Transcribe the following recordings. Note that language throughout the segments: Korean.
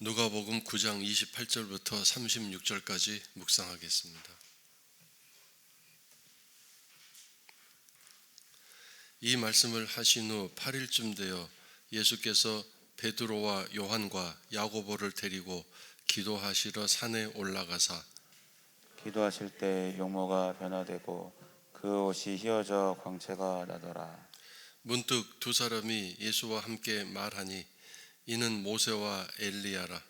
누가복음 9장 28절부터 36절까지 묵상하겠습니다. 이 말씀을 하신 후 8일쯤 되어 예수께서 베드로와 요한과 야고보를 데리고 기도하시러 산에 올라가사 기도하실 때 용모가 변화되고 그 옷이 휘어져 광채가 나더라. 문득 두 사람이 예수와 함께 말하니 이는 모세와 엘리야라.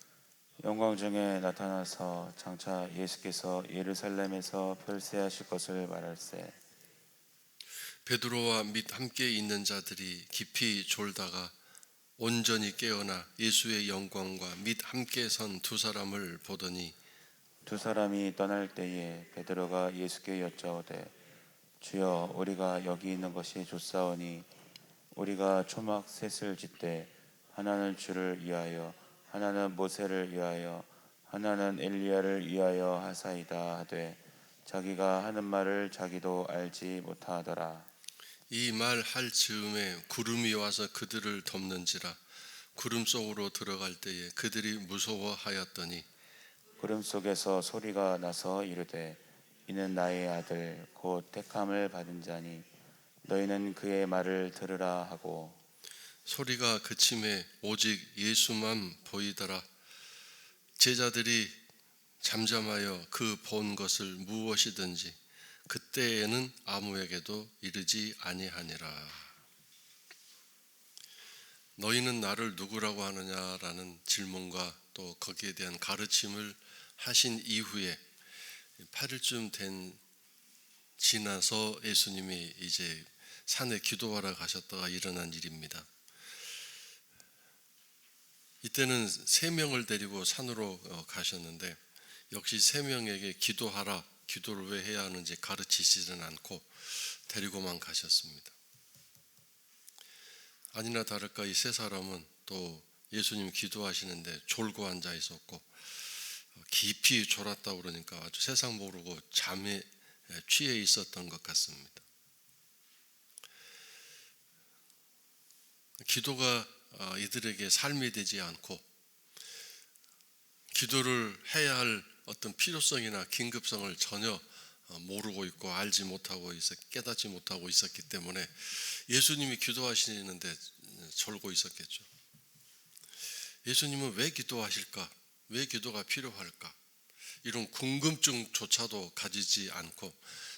영광 중에 나타나서 장차 예수께서 예루살렘에서 별세하실 것을 말할세. 베드로와 및 함께 있는 자들이 깊이 졸다가 온전히 깨어나 예수의 영광과 및 함께 선 두 사람을 보더니 두 사람이 떠날 때에 베드로가 예수께 여짜오되 주여 우리가 여기 있는 것이 좋사오니 우리가 초막 셋을 짓되 하나는 주를 위하여 하나는 모세를 위하여 하나는 엘리야를 위하여 하사이다 하되 자기가 하는 말을 자기도 알지 못하더라. 이 말 할 즈음에 구름이 와서 그들을 덮는지라. 구름 속으로 들어갈 때에 그들이 무서워하였더니 구름 속에서 소리가 나서 이르되 이는 나의 아들 곧 택함을 받은 자니 너희는 그의 말을 들으라 하고 소리가 그침에 오직 예수만 보이더라. 제자들이 잠잠하여 그 본 것을 무엇이든지 그때에는 아무에게도 이르지 아니하니라. 너희는 나를 누구라고 하느냐라는 질문과 또 거기에 대한 가르침을 하신 이후에 8일쯤 된 지나서 예수님이 이제 산에 기도하러 가셨다가 일어난 일입니다. 이때는 3명을 데리고 산으로 가셨는데 역시 3명에게 기도하라, 기도를 왜 해야 하는지 가르치시지는 않고 데리고만 가셨습니다. 아니나 다를까 이 3사람은 또 예수님 기도하시는데 졸고 앉아 있었고 깊이 졸았다 그러니까 아주 세상 모르고 잠에 취해 있었던 것 같습니다. 기도가 이들에게 삶이 되지 않고 기도를 해야 할 어떤 필요성이나 긴급성을 전혀 모르고 있고 알지 못하고 깨닫지 못하고 있었기 때문에 예수님이 기도하시는데 졸고 있었겠죠. 예수님은 왜 기도하실까? 왜 기도가 필요할까? 이런 궁금증조차도 가지지 않고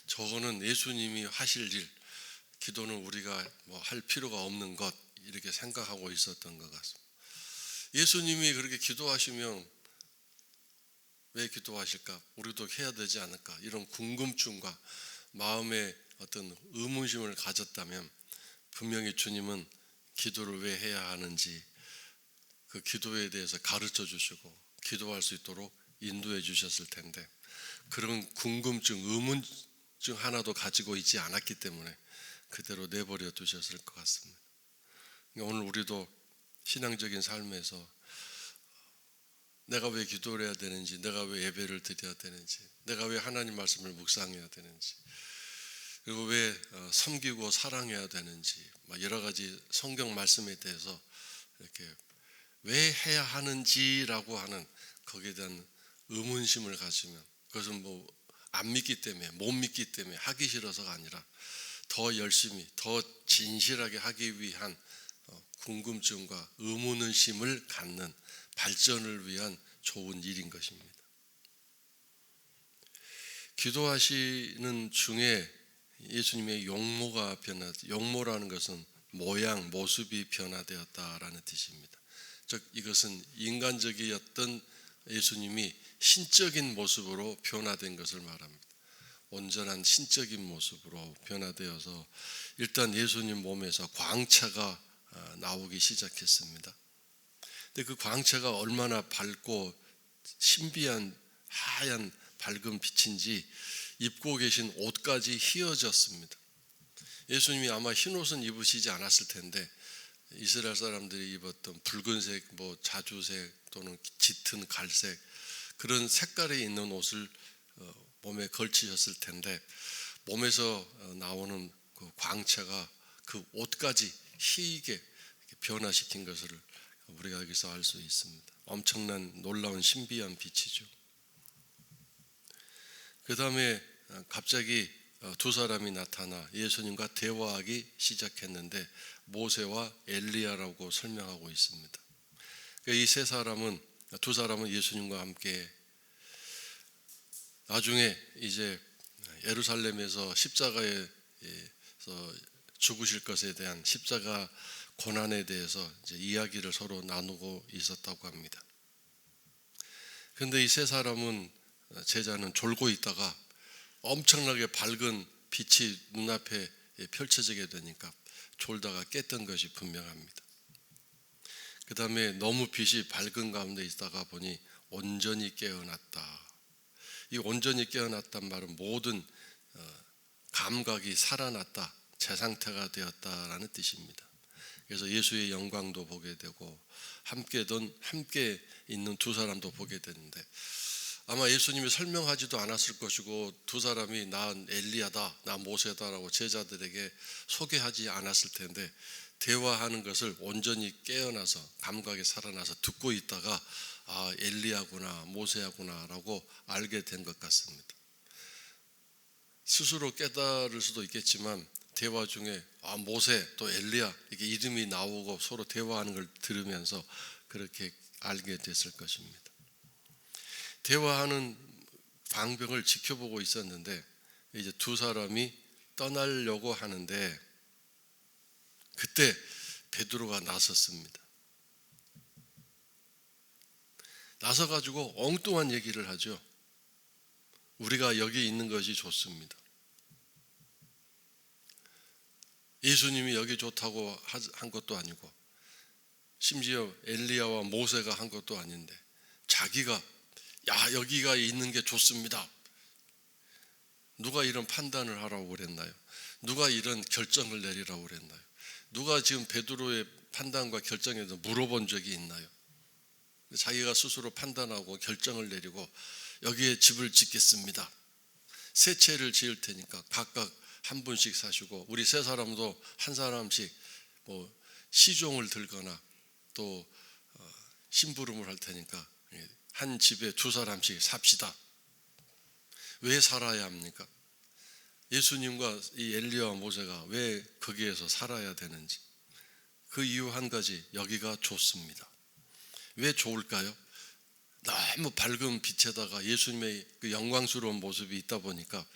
저거는 예수님이 하실 일, 기도는 우리가 뭐 할 필요가 없는 것 이렇게 생각하고 있었던 것 같습니다. 예수님이 그렇게 기도하시면 왜 기도하실까? 우리도 해야 되지 않을까? 이런 궁금증과 마음의 어떤 의문심을 가졌다면 분명히 주님은 기도를 왜 해야 하는지 그 기도에 대해서 가르쳐 주시고 기도할 수 있도록 인도해 주셨을 텐데 그런 궁금증, 의문증 하나도 가지고 있지 않았기 때문에 그대로 내버려 두셨을 것 같습니다. 오늘 우리도 신앙적인 삶에서 내가 왜 기도를 해야 되는지, 내가 왜 예배를 드려야 되는지, 내가 왜 하나님 말씀을 묵상해야 되는지, 그리고 왜 섬기고 사랑해야 되는지, 여러 가지 성경 말씀에 대해서 이렇게 왜 해야 하는지라고 하는 거기에 대한 의문심을 가지면 그것은 뭐 안 믿기 때문에 못 믿기 때문에 하기 싫어서가 아니라 더 열심히 더 진실하게 하기 위한 궁금증과 의문심을 갖는 발전을 위한 좋은 일인 것입니다. 기도하시는 중에 예수님의 용모가 용모라는 것은 모양, 모습이 변화되었다라는 뜻입니다. 즉 이것은 인간적이었던 예수님이 신적인 모습으로 변화된 것을 말합니다. 온전한 신적인 모습으로 변화되어서 일단 예수님 몸에서 광채가 나오기 시작했습니다. 근데 그 광채가 얼마나 밝고 신비한 하얀 밝은 빛인지 입고 계신 옷까지 휘어졌습니다. 예수님이 아마 흰 옷은 입으시지 않았을 텐데 이스라엘 사람들이 입었던 붉은색, 자주색 또는 짙은 갈색 그런 색깔이 있는 옷을 몸에 걸치셨을 텐데 몸에서 나오는 그 광채가 그 옷까지 희게 변화시킨 것을 우리가 여기서 알 수 있습니다. 엄청난 놀라운 신비한 빛이죠. 그 다음에 갑자기 두 사람이 나타나 예수님과 대화하기 시작했는데 모세와 엘리야라고 설명하고 있습니다. 이 두 사람은 예수님과 함께 나중에 이제 예루살렘에서 십자가에서 죽으실 것에 대한 십자가 고난에 대해서 이제 이야기를 서로 나누고 있었다고 합니다. 그런데 이 세 사람은 제자는 졸고 있다가 엄청나게 밝은 빛이 눈앞에 펼쳐지게 되니까 졸다가 깼던 것이 분명합니다. 그 다음에 너무 빛이 밝은 가운데 있다가 보니 온전히 깨어났다. 이 온전히 깨어났단 말은 모든 감각이 살아났다, 재상태가 되었다라는 뜻입니다. 그래서 예수의 영광도 보게 되고 함께 있는 두 사람도 보게 되는데 아마 예수님이 설명하지도 않았을 것이고 두 사람이 난 엘리야다, 나 모세다라고 제자들에게 소개하지 않았을 텐데 대화하는 것을 온전히 깨어나서 감각이 살아나서 듣고 있다가 엘리야구나 모세야구나라고 알게 된 것 같습니다. 스스로 깨달을 수도 있겠지만 대화 중에 모세 또 엘리야 이렇게 이름이 나오고 서로 대화하는 걸 들으면서 그렇게 알게 됐을 것입니다. 대화하는 방법을 지켜보고 있었는데 이제 두 사람이 떠나려고 하는데 그때 베드로가 나섰습니다. 나서가지고 엉뚱한 얘기를 하죠. 우리가 여기 있는 것이 좋습니다. 예수님이 여기 좋다고 한 것도 아니고 심지어 엘리야와 모세가 한 것도 아닌데 자기가 여기가 있는 게 좋습니다. 누가 이런 판단을 하라고 그랬나요? 누가 이런 결정을 내리라고 그랬나요? 누가 지금 베드로의 판단과 결정에 대해서 물어본 적이 있나요? 자기가 스스로 판단하고 결정을 내리고 여기에 집을 짓겠습니다. 세 채를 지을 테니까 각각 한 분씩 사시고 우리 세 사람도 한 사람씩 시종을 들거나 또 심부름을 할 테니까 한 집에 두 사람씩 삽시다. 왜 살아야 합니까? 예수님과 이 엘리야와 모세가 왜 거기에서 살아야 되는지 그 이유 한 가지, 여기가 좋습니다. 왜 좋을까요? 너무 밝은 빛에다가 예수님의 그 영광스러운 모습이 있다 보니까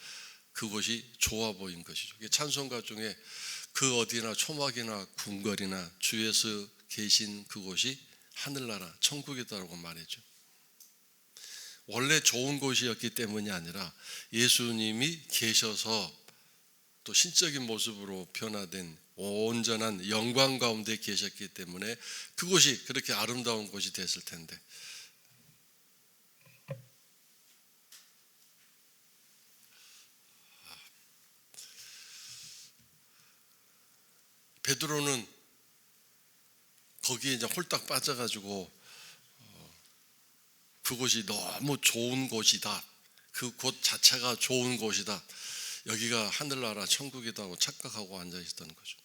그곳이 좋아 보인 것이죠. 찬송가 중에 그 어디나 초막이나 궁궐이나 주 예수 계신 그곳이 하늘나라 천국이다라고 말했죠. 원래 좋은 곳이었기 때문이 아니라 예수님이 계셔서 또 신적인 모습으로 변화된 온전한 영광 가운데 계셨기 때문에 그곳이 그렇게 아름다운 곳이 됐을 텐데 베드로는 거기에 이제 홀딱 빠져가지고 그곳이 너무 좋은 곳이다. 그 곳 자체가 좋은 곳이다. 여기가 하늘나라 천국이다고 착각하고 앉아 있었던 거죠.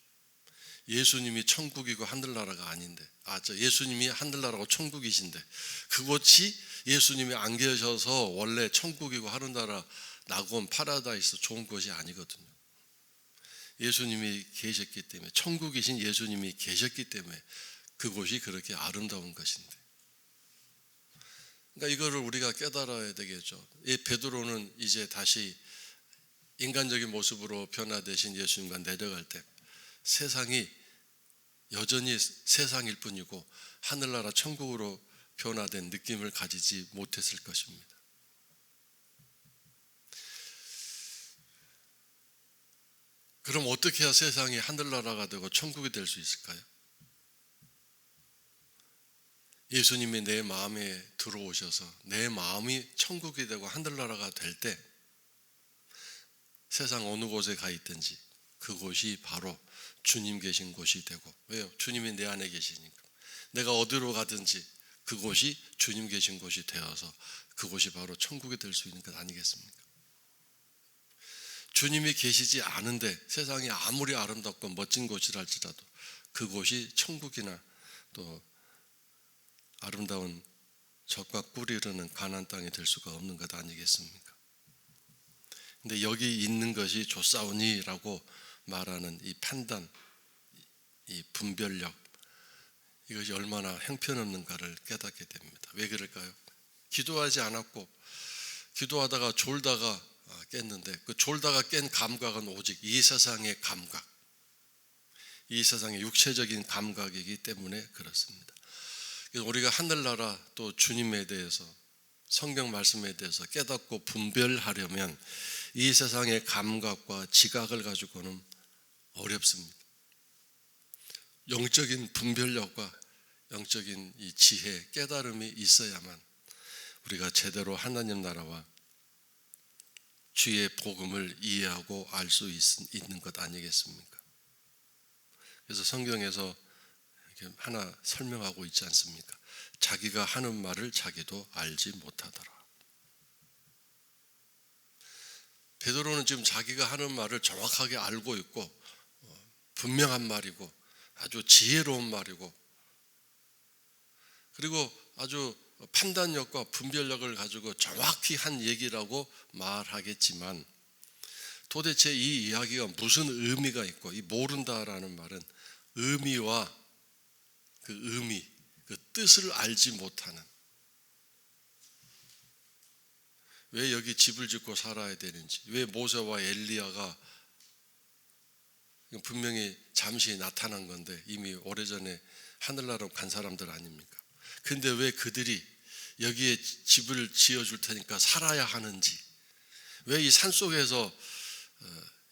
예수님이 천국이고 하늘나라가 아닌데, 예수님이 하늘나라고 천국이신데 그곳이 예수님이 안 계셔서 원래 천국이고 하늘나라 낙원 파라다이스 좋은 곳이 아니거든요. 예수님이 계셨기 때문에 천국이신 예수님이 계셨기 때문에 그곳이 그렇게 아름다운 것인데 그러니까 이거를 우리가 깨달아야 되겠죠. 이 베드로는 이제 다시 인간적인 모습으로 변화되신 예수님과 내려갈 때 세상이 여전히 세상일 뿐이고 하늘나라 천국으로 변화된 느낌을 가지지 못했을 것입니다. 그럼 어떻게 해야 세상이 하늘나라가 되고 천국이 될 수 있을까요? 예수님이 내 마음에 들어오셔서 내 마음이 천국이 되고 하늘나라가 될 때 세상 어느 곳에 가 있든지 그곳이 바로 주님 계신 곳이 되고, 왜요? 주님이 내 안에 계시니까. 내가 어디로 가든지 그곳이 주님 계신 곳이 되어서 그곳이 바로 천국이 될 수 있는 것 아니겠습니까? 주님이 계시지 않은데 세상이 아무리 아름답고 멋진 곳이랄지라도 그곳이 천국이나 또 아름다운 젖과 꿀이 흐르는 가나안 땅이 될 수가 없는 것 아니겠습니까? 근데 여기 있는 것이 좋사오니라고 말하는 이 판단, 이 분별력, 이것이 얼마나 형편없는가를 깨닫게 됩니다. 왜 그럴까요? 기도하지 않았고 기도하다가 졸다가 깼는데 그 졸다가 깬 감각은 오직 이 세상의 감각, 이 세상의 육체적인 감각이기 때문에 그렇습니다. 그래서 우리가 하늘나라 또 주님에 대해서, 성경 말씀에 대해서 깨닫고 분별하려면 이 세상의 감각과 지각을 가지고는 어렵습니다. 영적인 분별력과 영적인 이 지혜, 깨달음이 있어야만 우리가 제대로 하나님 나라와 주의 복음을 이해하고 알 수 있는 것 아니겠습니까? 그래서 성경에서 이렇게 하나 설명하고 있지 않습니까? 자기가 하는 말을 자기도 알지 못하더라. 베드로는 지금 자기가 하는 말을 정확하게 알고 있고 분명한 말이고 아주 지혜로운 말이고 그리고 아주 판단력과 분별력을 가지고 정확히 한 얘기라고 말하겠지만 도대체 이 이야기가 무슨 의미가 있고, 이 모른다라는 말은 의미와 그 의미, 그 뜻을 알지 못하는, 왜 여기 집을 짓고 살아야 되는지, 왜 모세와 엘리야가 분명히 잠시 나타난 건데 이미 오래전에 하늘나라로 간 사람들 아닙니까? 근데 왜 그들이 여기에 집을 지어줄 테니까 살아야 하는지, 왜 이 산속에서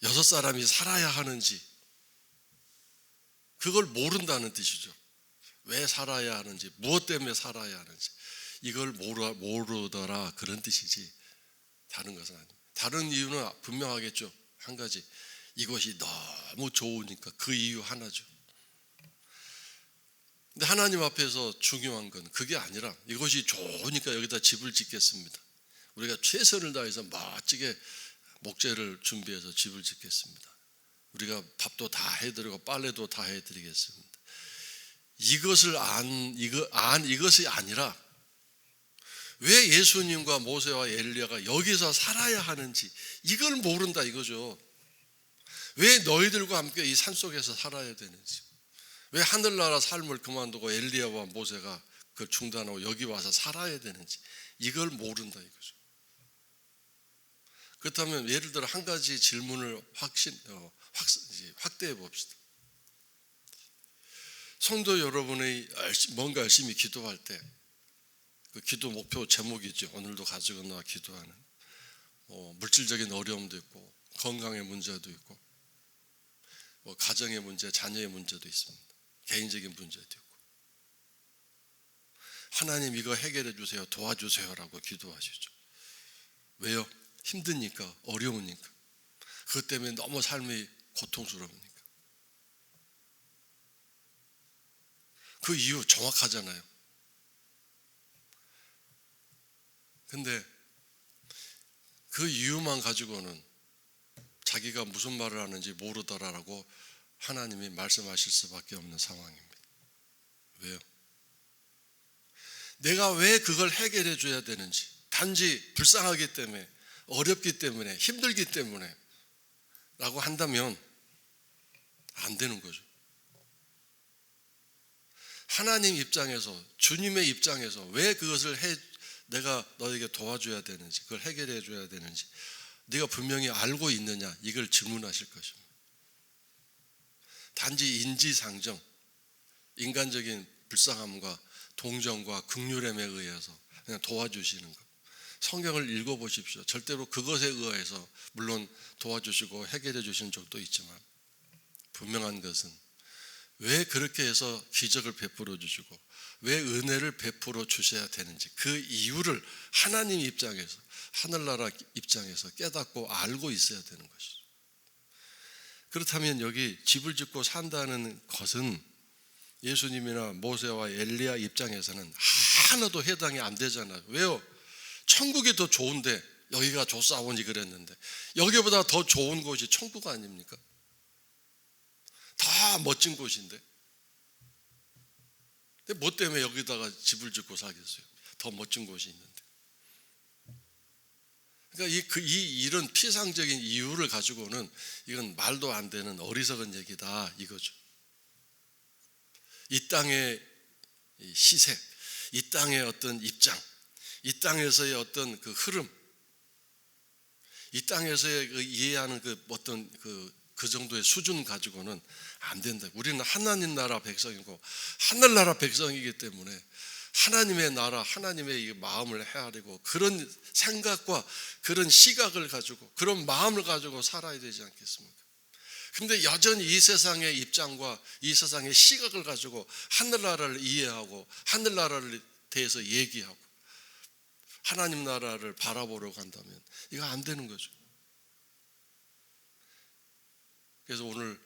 6사람이 살아야 하는지, 그걸 모른다는 뜻이죠. 왜 살아야 하는지, 무엇 때문에 살아야 하는지, 이걸 모르더라, 그런 뜻이지 다른 것은 아닙니다. 다른 이유는 분명하겠죠. 한 가지, 이것이 너무 좋으니까, 그 이유 하나죠. 근데 하나님 앞에서 중요한 건 그게 아니라 이것이 좋으니까 여기다 집을 짓겠습니다. 우리가 최선을 다해서 멋지게 목재를 준비해서 집을 짓겠습니다. 우리가 밥도 다 해드리고 빨래도 다 해드리겠습니다. 이것이 아니라 왜 예수님과 모세와 엘리야가 여기서 살아야 하는지, 이걸 모른다 이거죠. 왜 너희들과 함께 이 산속에서 살아야 되는지, 왜 하늘나라 삶을 그만두고 엘리야와 모세가 그걸 중단하고 여기 와서 살아야 되는지, 이걸 모른다 이거죠. 그렇다면 예를 들어 한 가지 질문을 확대해 봅시다. 성도 여러분의 뭔가 열심히 기도할 때 그 기도 목표 제목이죠. 오늘도 가지고 나와 기도하는, 물질적인 어려움도 있고 건강의 문제도 있고 가정의 문제, 자녀의 문제도 있습니다. 개인적인 문제도 있고, 하나님 이거 해결해 주세요, 도와주세요라고 기도하시죠. 왜요? 힘드니까, 어려우니까, 그것 때문에 너무 삶이 고통스러우니까. 그 이유 정확하잖아요. 근데 그 이유만 가지고는 자기가 무슨 말을 하는지 모르더라라고 하나님이 말씀하실 수밖에 없는 상황입니다. 왜요? 내가 왜 그걸 해결해 줘야 되는지, 단지 불쌍하기 때문에, 어렵기 때문에, 힘들기 때문에 라고 한다면 안 되는 거죠. 하나님 입장에서, 주님의 입장에서 왜 그것을 내가 너에게 도와줘야 되는지, 그걸 해결해 줘야 되는지 네가 분명히 알고 있느냐, 이걸 질문하실 것입니다. 단지 인지상정, 인간적인 불쌍함과 동정과 긍휼함에 의해서 그냥 도와주시는 것. 성경을 읽어보십시오. 절대로 그것에 의해서 물론 도와주시고 해결해 주시는 적도 있지만, 분명한 것은 왜 그렇게 해서 기적을 베풀어 주시고 왜 은혜를 베풀어 주셔야 되는지, 그 이유를 하나님 입장에서, 하늘나라 입장에서 깨닫고 알고 있어야 되는 것이죠. 그렇다면 여기 집을 짓고 산다는 것은 예수님이나 모세와 엘리야 입장에서는 하나도 해당이 안 되잖아요. 왜요? 천국이 더 좋은데, 여기가 좋사오니 그랬는데 여기보다 더 좋은 곳이 천국 아닙니까? 다 멋진 곳인데 뭐 때문에 여기다가 집을 짓고 살겠어요? 더 멋진 곳이 있는데. 그러니까 이런 피상적인 이유를 가지고는 이건 말도 안 되는 어리석은 얘기다 이거죠. 이 땅의 시세, 이 땅의 어떤 입장, 이 땅에서의 어떤 그 흐름, 이 땅에서의 그 이해하는 그 어떤 그 정도의 수준 가지고는 안 된다. 우리는 하나님 나라 백성이고 하늘나라 백성이기 때문에 하나님의 나라, 하나님의 이 마음을 헤아리고 그런 생각과 그런 시각을 가지고 그런 마음을 가지고 살아야 되지 않겠습니까? 근데 여전히 이 세상의 입장과 이 세상의 시각을 가지고 하늘나라를 이해하고 하늘나라를 대해서 얘기하고 하나님 나라를 바라보려고 한다면 이거 안 되는 거죠. 그래서 오늘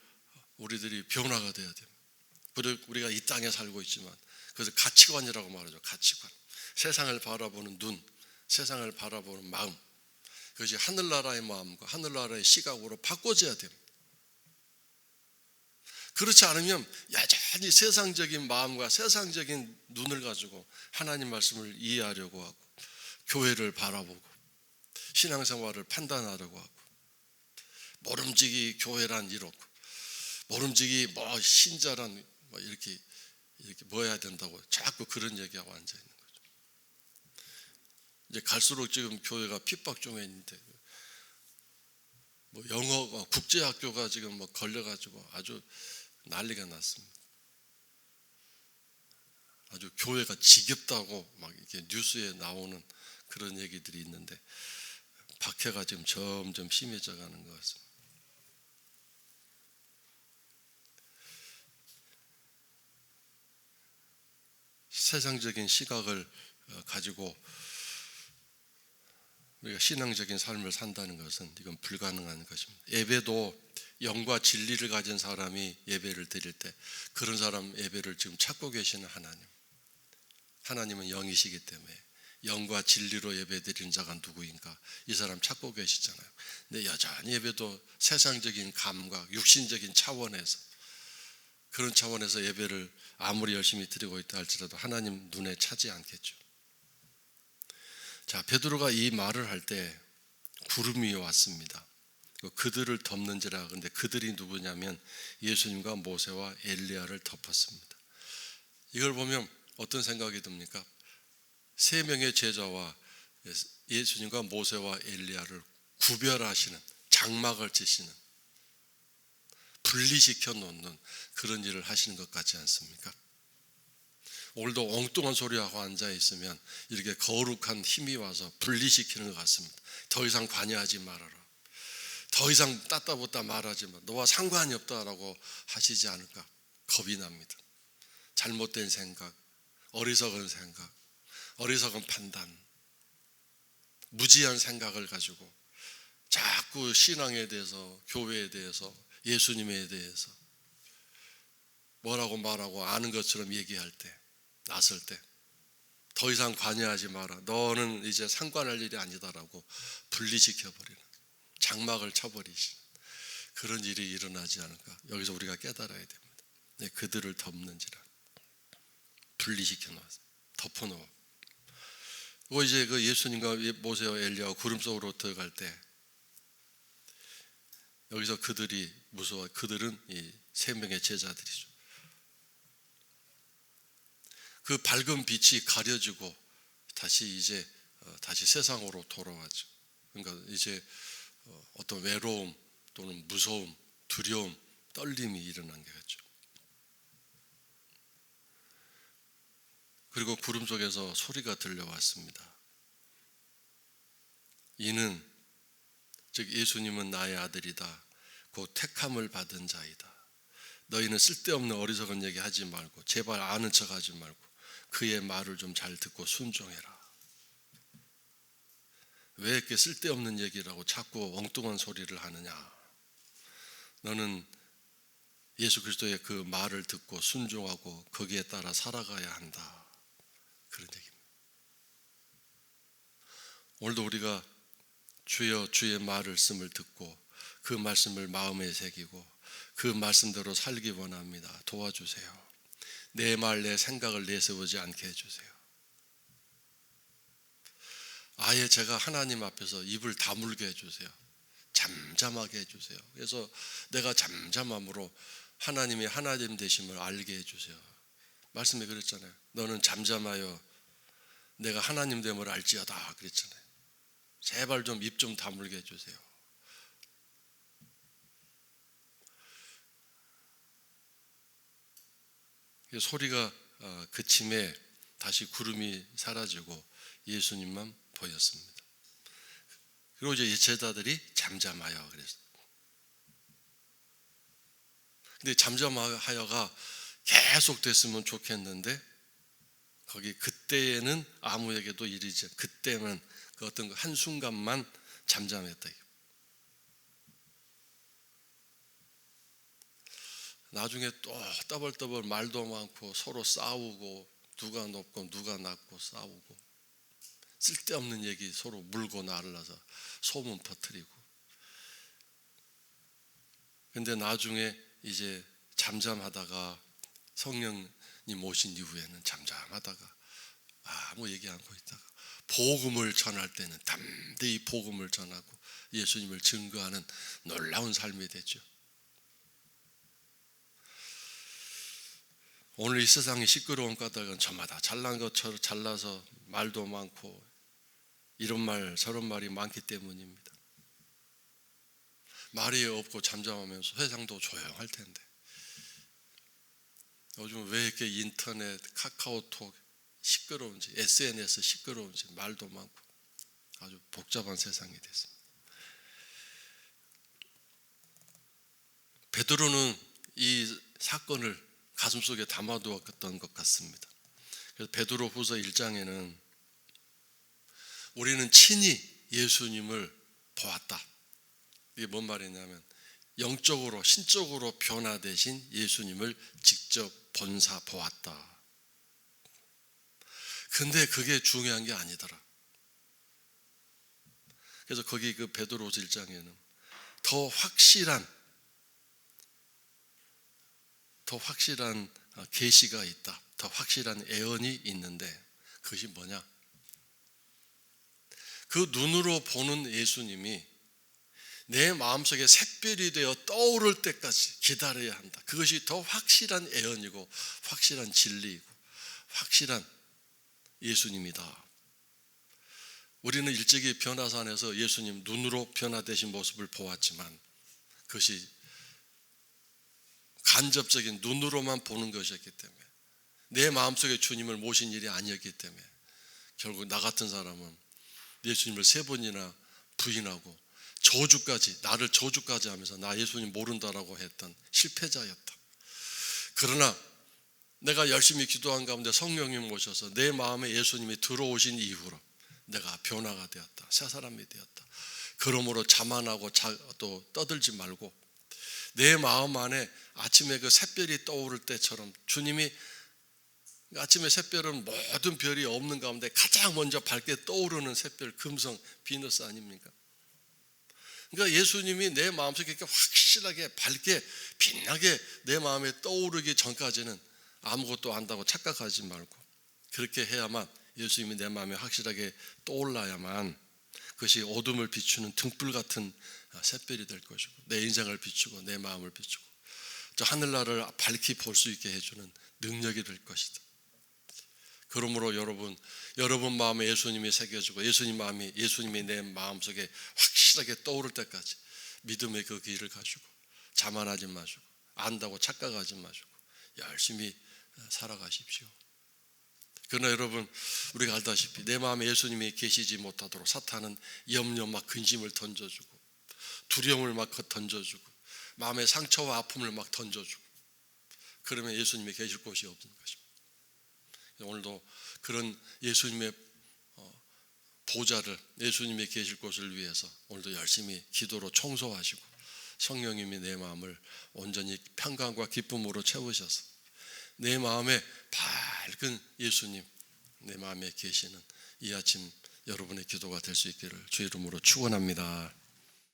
우리들이 변화가 돼야 됩니다. 우리가 이 땅에 살고 있지만 그래서 가치관이라고 말하죠. 가치관. 세상을 바라보는 눈, 세상을 바라보는 마음, 그것이 하늘나라의 마음과 하늘나라의 시각으로 바꿔져야 됩니다. 그렇지 않으면 여전히 세상적인 마음과 세상적인 눈을 가지고 하나님 말씀을 이해하려고 하고 교회를 바라보고 신앙생활을 판단하려고 하고 모름지기 교회란 이렇고 모름지기 뭐 신자란 뭐 이렇게 뭐 해야 된다고 자꾸 그런 얘기하고 앉아 있는 거죠. 이제 갈수록 지금 교회가 핍박 중에 있는데 뭐 영어가 국제학교가 지금 뭐 걸려가지고 아주 난리가 났습니다. 아주 교회가 지겹다고 막 이렇게 뉴스에 나오는 그런 얘기들이 있는데 박해가 지금 점점 심해져 가는 것 같습니다. 세상적인 시각을 가지고 우리가 신앙적인 삶을 산다는 것은 이건 불가능한 것입니다. 예배도 영과 진리를 가진 사람이 예배를 드릴 때 그런 사람 예배를 지금 찾고 계시는 하나님은 영이시기 때문에 영과 진리로 예배 드리는 자가 누구인가 이 사람 찾고 계시잖아요. 근데 여전히 예배도 세상적인 감각, 육신적인 차원에서 그런 차원에서 예배를 아무리 열심히 드리고 있다 할지라도 하나님 눈에 차지 않겠죠. 자, 베드로가 이 말을 할 때 구름이 왔습니다. 그들을 덮는지라. 근데 그들이 누구냐면 예수님과 모세와 엘리야를 덮었습니다. 이걸 보면 어떤 생각이 듭니까? 세 명의 제자와 예수님과 모세와 엘리야를 구별하시는 장막을 치시는 분리시켜 놓는 그런 일을 하시는 것 같지 않습니까? 오늘도 엉뚱한 소리하고 앉아 있으면 이렇게 거룩한 힘이 와서 분리시키는 것 같습니다. 더 이상 관여하지 말아라. 더 이상 따따붙다 말하지 마. 너와 상관이 없다라고 하시지 않을까 겁이 납니다. 잘못된 생각, 어리석은 생각, 어리석은 판단, 무지한 생각을 가지고 자꾸 신앙에 대해서, 교회에 대해서, 예수님에 대해서 뭐라고 말하고 아는 것처럼 얘기할 때, 나설 때 더 이상 관여하지 마라. 너는 이제 상관할 일이 아니다라고 분리시켜버리는, 장막을 쳐버리시는 그런 일이 일어나지 않을까. 여기서 우리가 깨달아야 됩니다. 네, 그들을 덮는지라. 분리시켜 놓았어요. 덮어놓아. 그리고 이제 그 예수님과 모세와 엘리야가 구름 속으로 들어갈 때 여기서 그들이 무서워. 그들은 이 세 명의 제자들이죠. 그 밝은 빛이 가려지고 다시 세상으로 돌아왔죠. 그러니까 이제 어떤 외로움 또는 무서움, 두려움, 떨림이 일어난 게 같죠. 그리고 구름 속에서 소리가 들려왔습니다. 이는 즉 예수님은 나의 아들이다. 곧 택함을 받은 자이다. 너희는 쓸데없는 어리석은 얘기 하지 말고 제발 아는 척 하지 말고 그의 말을 좀 잘 듣고 순종해라. 왜 이렇게 쓸데없는 얘기라고 자꾸 엉뚱한 소리를 하느냐. 너는 예수 그리스도의 그 말을 듣고 순종하고 거기에 따라 살아가야 한다. 그런 얘기입니다. 오늘도 우리가 주여 주의 말씀을 듣고 그 말씀을 마음에 새기고 그 말씀대로 살기 원합니다. 도와주세요. 내 말, 내 생각을 내세우지 않게 해주세요. 아예 제가 하나님 앞에서 입을 다물게 해주세요. 잠잠하게 해주세요. 그래서 내가 잠잠함으로 하나님이 하나님 되심을 알게 해주세요. 말씀에 그랬잖아요. 너는 잠잠하여 내가 하나님 됨을 알지어다 그랬잖아요. 제발 좀 입 좀 다물게 해주세요. 소리가 그침에 다시 구름이 사라지고 예수님만 보였습니다. 그리고 이제 제자들이 잠잠하여 그랬어요. 근데 잠잠하여가 계속 됐으면 좋겠는데 거기 그때에는 아무에게도 이르지, 그때는 그 어떤 한순간만 잠잠했다. 나중에 또 떠벌떠벌 말도 많고 서로 싸우고 누가 높고 누가 낮고 싸우고 쓸데없는 얘기 서로 물고 날라서 소문 퍼뜨리고. 근데 나중에 이제 잠잠하다가 성령님 오신 이후에는 잠잠하다가 아무 얘기 않고 있다가 복음을 전할 때는 담대히 복음을 전하고 예수님을 증거하는 놀라운 삶이 됐죠. 오늘 이 세상이 시끄러운 까닭은 저마다 잘난 것처럼 잘나서 말도 많고 이런 말 저런 말이 많기 때문입니다. 말이 없고 잠잠하면서 세상도 조용할 텐데 요즘 왜 이렇게 인터넷, 카카오톡 시끄러운지, SNS 시끄러운지 말도 많고 아주 복잡한 세상이 됐습니다. 베드로는 이 사건을 가슴속에 담아두었던 것 같습니다. 그래서 베드로 후서 1장에는 우리는 친히 예수님을 보았다. 이게 뭔 말이냐면 영적으로 신적으로 변화되신 예수님을 직접 본사 보았다. 근데 그게 중요한 게 아니더라. 그래서 거기 그 베드로후서 1장에는 더 확실한 계시가 있다. 더 확실한 애언이 있는데 그것이 뭐냐? 그 눈으로 보는 예수님이 내 마음속에 샛별이 되어 떠오를 때까지 기다려야 한다. 그것이 더 확실한 애언이고 확실한 진리이고 확실한 예수님이다. 우리는 일찍이 변화산에서 예수님 눈으로 변화되신 모습을 보았지만 그것이 간접적인 눈으로만 보는 것이었기 때문에 내 마음속에 주님을 모신 일이 아니었기 때문에 결국 나 같은 사람은 예수님을 3번이나 부인하고 나를 저주까지 하면서 나 예수님 모른다라고 했던 실패자였다. 그러나 내가 열심히 기도한 가운데 성령님 오셔서 내 마음에 예수님이 들어오신 이후로 내가 변화가 되었다. 새 사람이 되었다. 그러므로 자만하고 또 떠들지 말고 내 마음 안에 아침에 그 샛별이 떠오를 때처럼 주님이 아침에 샛별은 모든 별이 없는 가운데 가장 먼저 밝게 떠오르는 샛별 금성 비너스 아닙니까? 그러니까 예수님이 내 마음속에 이렇게 확실하게 밝게 빛나게 내 마음에 떠오르기 전까지는 아무것도 안다고 착각하지 말고 그렇게 해야만 예수님이 내 마음에 확실하게 떠올라야만 그것이 어둠을 비추는 등불 같은 샛별이 될 것이고 내 인생을 비추고 내 마음을 비추고 저 하늘나라를 밝히 볼 수 있게 해주는 능력이 될 것이다. 그러므로 여러분 마음에 예수님이 새겨지고 예수님이 내 마음속에 확실하게 떠오를 때까지 믿음의 그 길을 가시고 자만하지 마시고 안다고 착각하지 마시고 열심히 살아가십시오. 그러나 여러분 우리가 알다시피 내 마음에 예수님이 계시지 못하도록 사탄은 염려 막 근심을 던져주고 두려움을 막 던져주고 마음의 상처와 아픔을 막 던져주고 그러면 예수님이 계실 곳이 없는 것입니다. 오늘도 그런 예수님의 보좌를 예수님이 계실 곳을 위해서 오늘도 열심히 기도로 청소하시고 성령님이 내 마음을 온전히 평강과 기쁨으로 채우셔서 내 마음에 밝은 예수님 내 마음에 계시는 이 아침 여러분의 기도가 될 수 있기를 주의 이름으로 축원합니다.